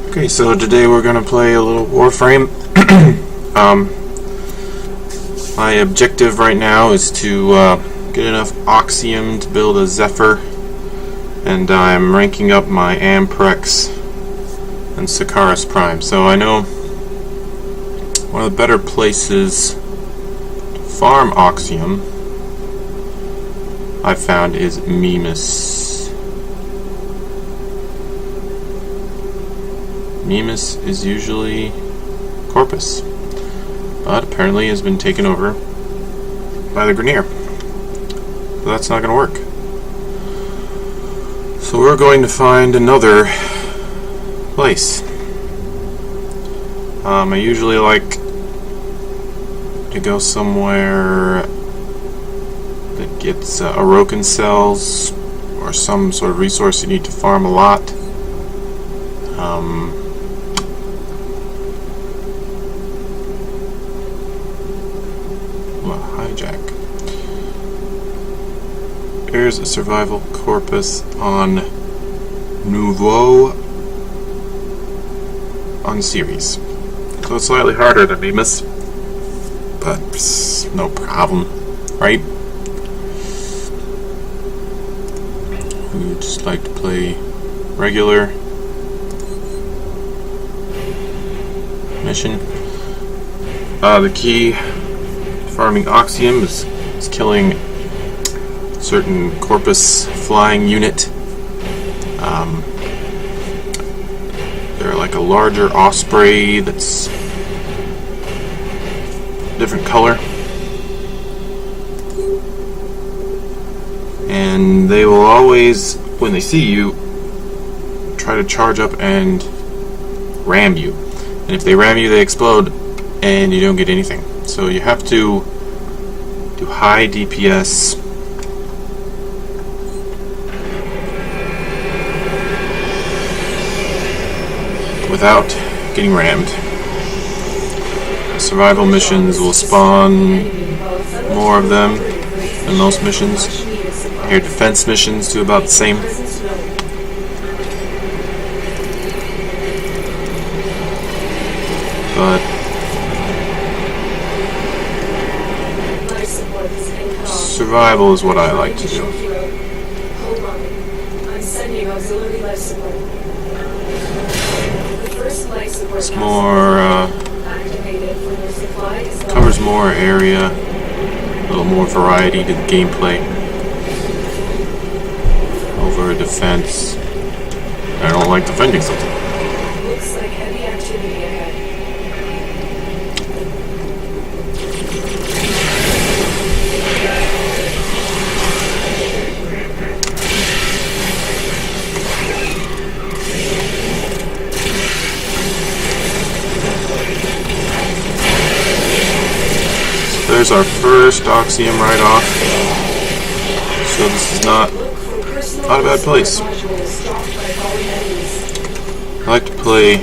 Okay, so today we're going to play a little Warframe. My objective right now is to get enough Oxium to build a Zephyr, and I'm ranking up my Amprex and Sakaris Prime. So I know one of the better places to farm Oxium I've found is Mimas. Mimas is usually Corpus, but apparently has been taken over by the Grenier. So that's not going to work. So we're going to find another place. I usually like to go somewhere that gets Orokin cells or some sort of resource you need to farm a lot. Hijack. There's a survival corpus on Nouveau on series. So it's slightly harder than Mimas, but no problem, right? We would just like to play regular mission. The key farming Oxium is killing certain Corpus flying unit. They're like a larger osprey that's different color, and they will always, when they see you, try to charge up and ram you. And if they ram you, they explode, and you don't get anything. So you have to do high DPS without getting rammed. Survival missions will spawn more of them than most missions. Your defense missions do about the same. But survival is what I like to do. It's more, covers more area, a little more variety to the gameplay over defense. I don't like defending something. Looks like heavy activity ahead. There's our first Oxium right off. So this is not a bad place. I like to play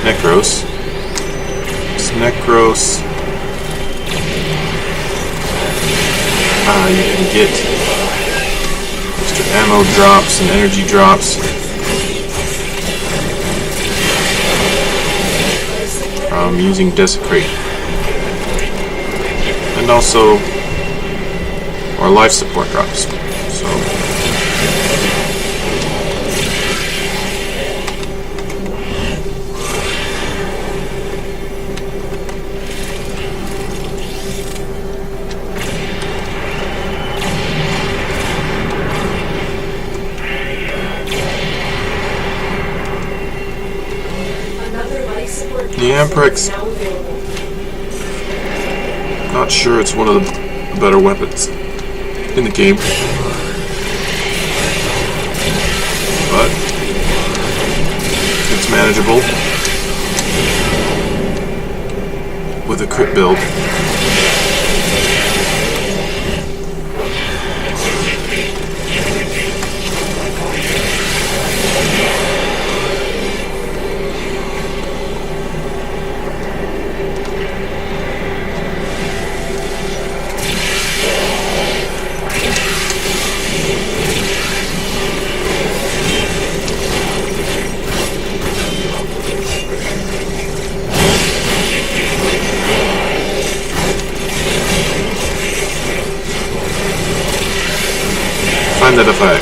Nekros. This Nekros, you can get extra ammo drops and energy drops from using Desecrate. And also our life support drops. So the Amprex, not sure it's one of the better weapons in the game, but it's manageable with a crit build. find that if I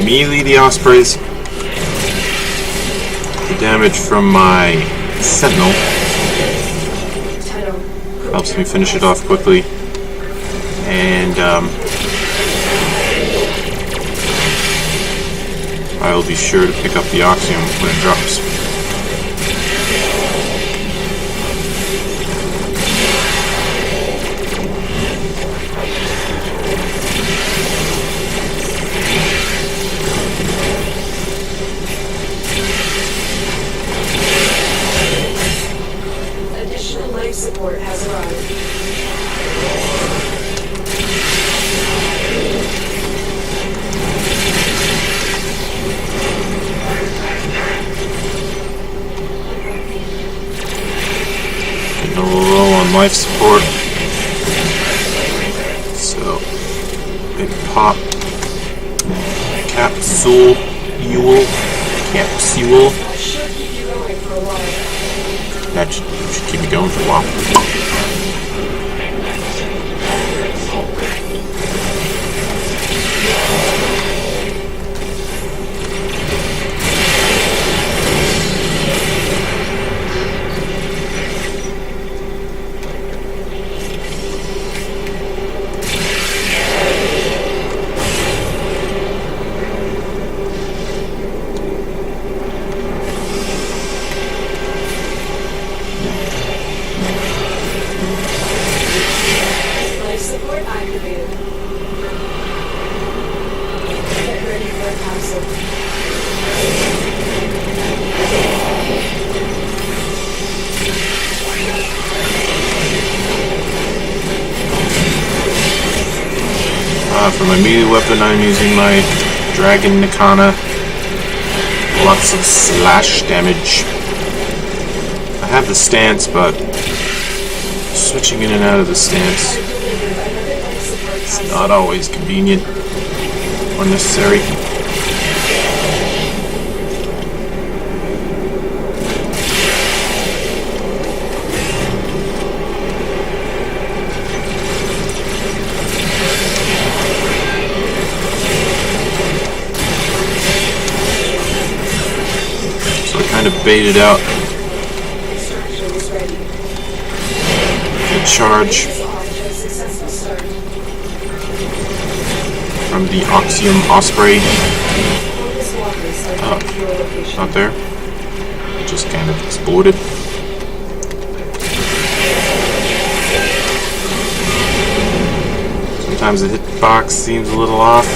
melee the ospreys, the damage from my sentinel helps me finish it off quickly, and I will be sure to pick up the Oxium when it drops. Additional life support has arrived. Getting a little low on life support, so big pop. Capsule. I should keep you going for a while. That should keep me going for a while. Life support activated. Get ready for a capsule. For my melee weapon, I'm using my Dragon Nikana. Lots of slash damage. I have the stance, but switching in and out of the stance is not always convenient or necessary. So I kind of baited out Extraction is ready. the charge This is off to a successful start. from the Oxium Osprey. Focus walkers are Oh, back to your location. Not there. It just kind of exploded. Sometimes the hitbox seems a little off.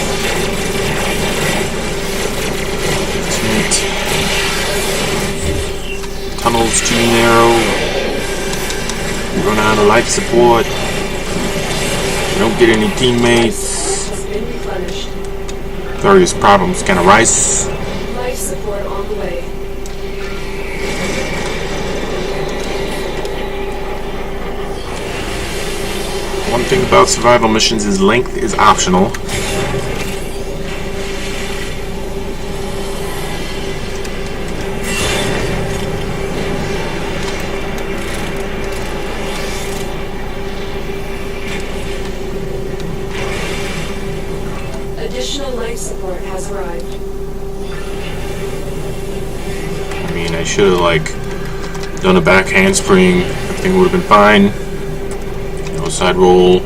Tunnel's too narrow. Run out of life support. Don't get any teammates. Has been replenished. Various problems can arise. Life support on the way. One thing about survival missions is length is optional. Additional life support has arrived. I mean, I should have like done a back handspring. Everything would have been fine. No side roll.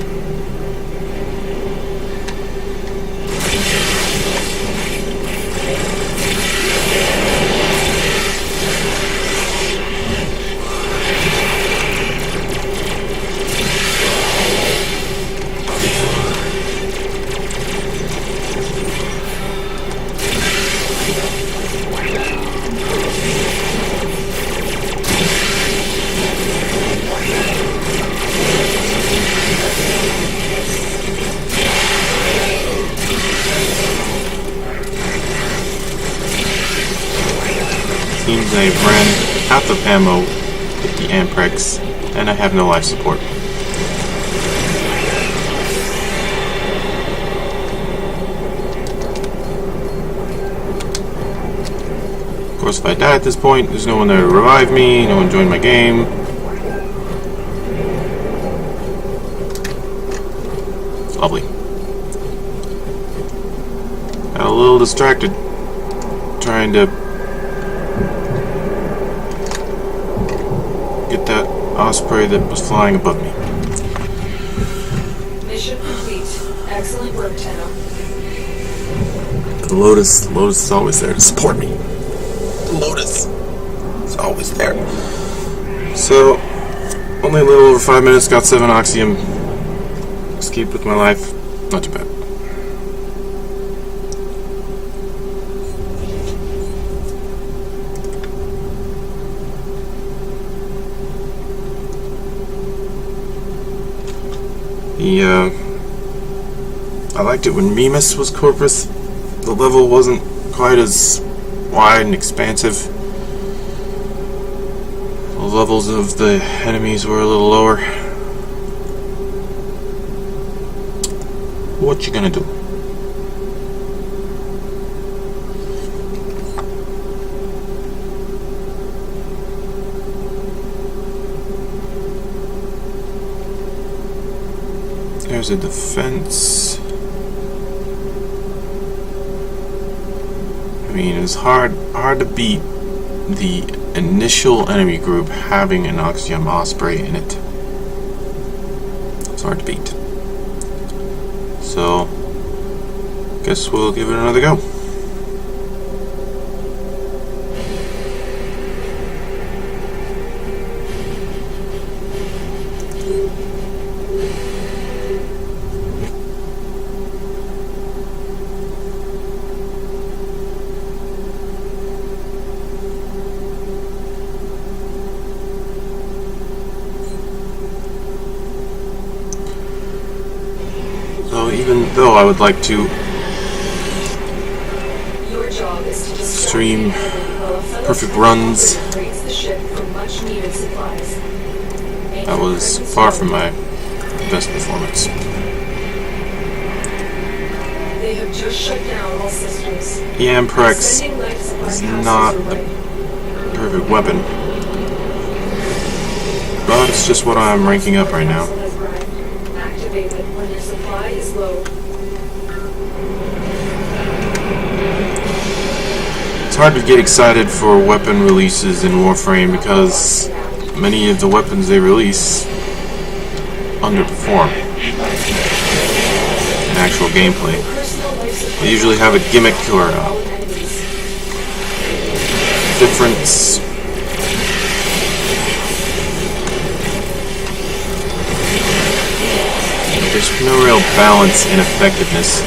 Seems I ran out of ammo with the Amprex, and I have no life support. Of course, if I die at this point, there's no one there to revive me, no one joined my game. It's lovely. Got a little distracted trying to get that osprey that was flying above me. Mission complete. Excellent work, Tenno. The Lotus is always there to support me. The Lotus is always there. So, only a little over 5 minutes, got 7 Oxium. Escaped with my life. Not too bad. I liked it when Mimas was Corpus. The level wasn't quite as wide and expansive. The levels of the enemies were a little lower. What you gonna do? There's a defense. I mean, it's hard to beat the initial enemy group having an Oxium Osprey in it. It's hard to beat. So, guess we'll give it another go. So even though I would like to stream perfect runs, that was far from my best performance. They have just shut down all systems. The Amprex is not the perfect weapon, but it's just what I'm ranking up right now. Activate it when your supply is low. It's hard to get excited for weapon releases in Warframe because many of the weapons they release underperform in actual gameplay. They usually have a gimmick or a difference. There's no real balance in effectiveness.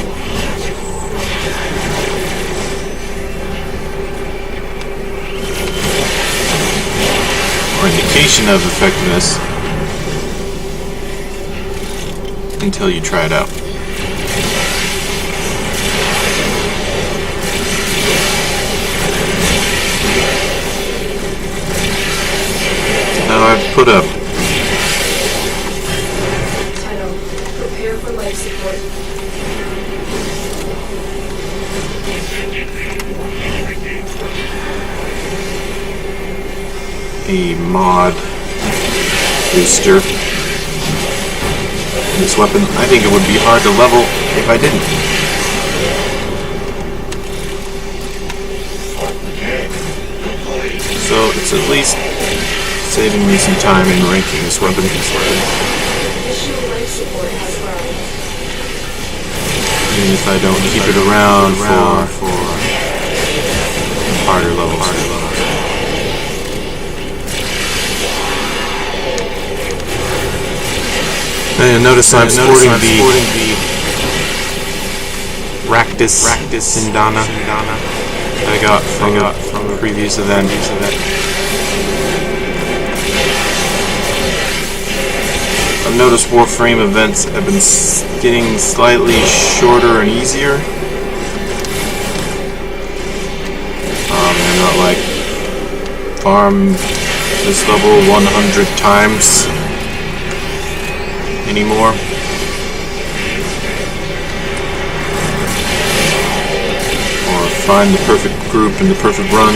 Or indication of effectiveness until you try it out. Now I've put up Prepare for life support. a mod booster. This weapon, I think it would be hard to level if I didn't. So it's at least saving me some time in ranking this weapon. Even if I don't keep it around for harder levels. And notice I'm sporting the Ractus Sindana I got from the previous event. I've noticed Warframe events have been getting slightly shorter and easier. They're not like farm this level 100 times anymore. Or find the perfect group and the perfect run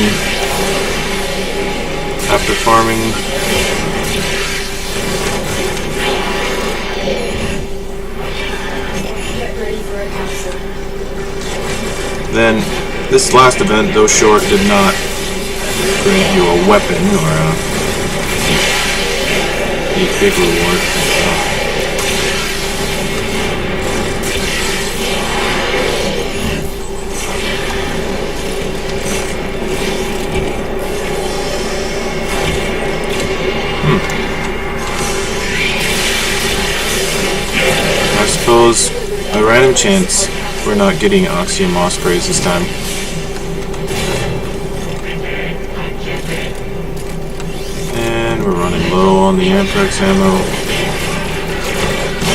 after farming. Then, this last event, though short, did not grant you a weapon or a big reward. I suppose a random chance we're not getting Oxium Ospreys this time. And we're running low on the Amprex ammo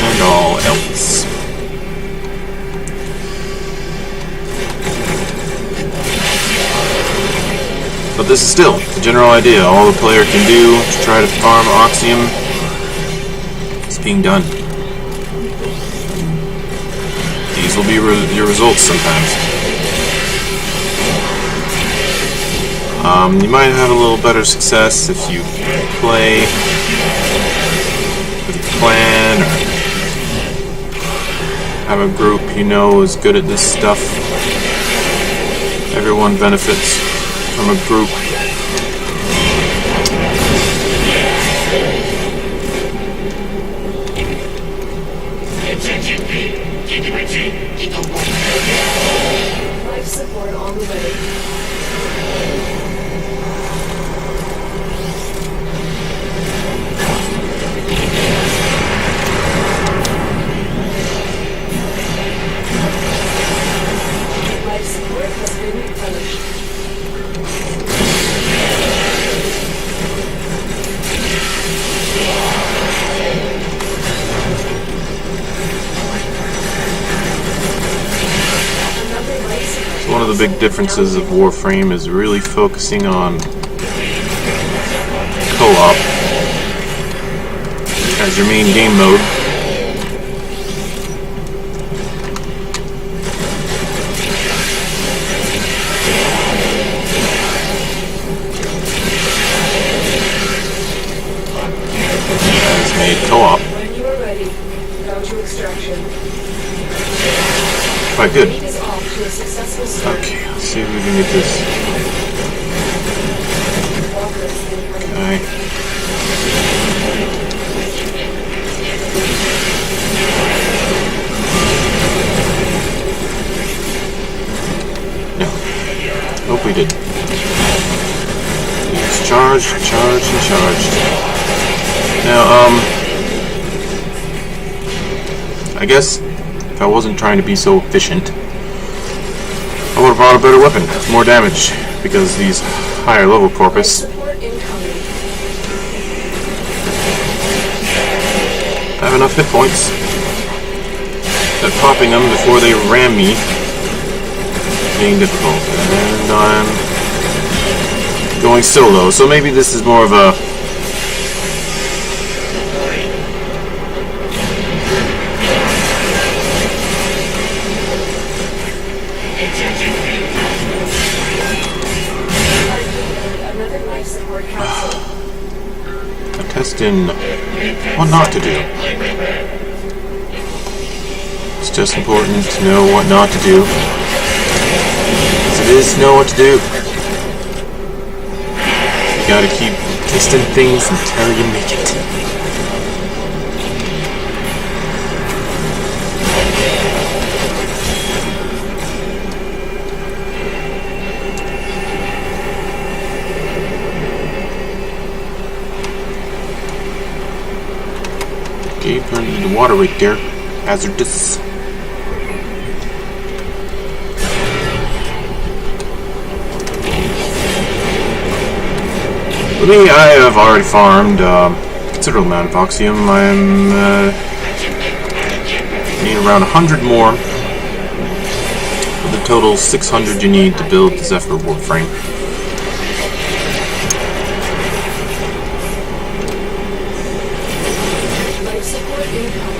and all else. But this is still the general idea. All the player can do to try to farm Oxium is being done. These will be your results sometimes. You might have a little better success if you play with a clan or have a group you know is good at this stuff. Everyone benefits from a group. Life support on the way. Life support has been replenished. One of the big differences of Warframe is really focusing on co-op as your main game mode. Has made co-op When you are ready, go to extraction. quite good. Lead is off to a successful start. Okay, let's see if we can get this. Walkers incoming. Okay. No. Hope we did. It's charged, charged, and charged. Now, I guess if I wasn't trying to be so efficient, I would have brought a better weapon with more damage, because these higher level corpus Support incoming. have enough hit points that popping them before they ram me is being difficult. And I'm going solo, so maybe this is more of a Another life support capsule. test in what not to do. It's just important to know what not to do, as it is to know what to do. You gotta keep testing things until you make it. Okay, turn into the water right there. Hazardous. For me, I have already farmed a considerable amount of Oxium. I'm need around 100 more, with a total 600 you need to build the Zephyr Warframe. Life support incoming.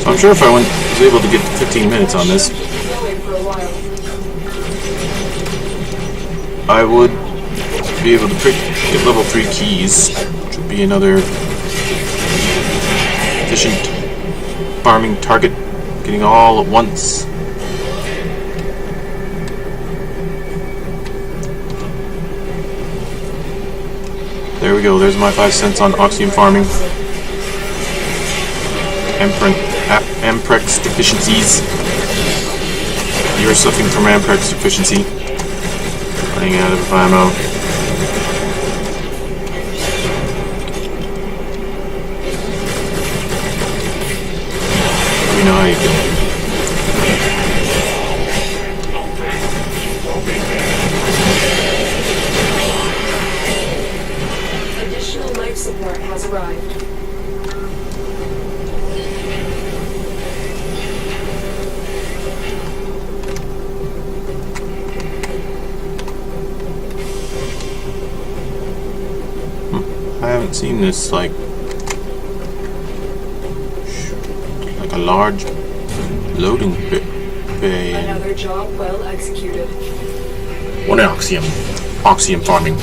I'm sure if I was able to get 15 minutes on this, Going for a while. I would be able to get level 3 keys, which would be another efficient farming target, getting all at once. There we go, there's my 5 cents on Oxium farming. Amprex deficiencies. You're suffering from Amprex deficiency. Running out of ammo. We know how you feel. Additional life support has arrived. I haven't seen this like a large loading bay. Another job well executed. What an Oxium farming.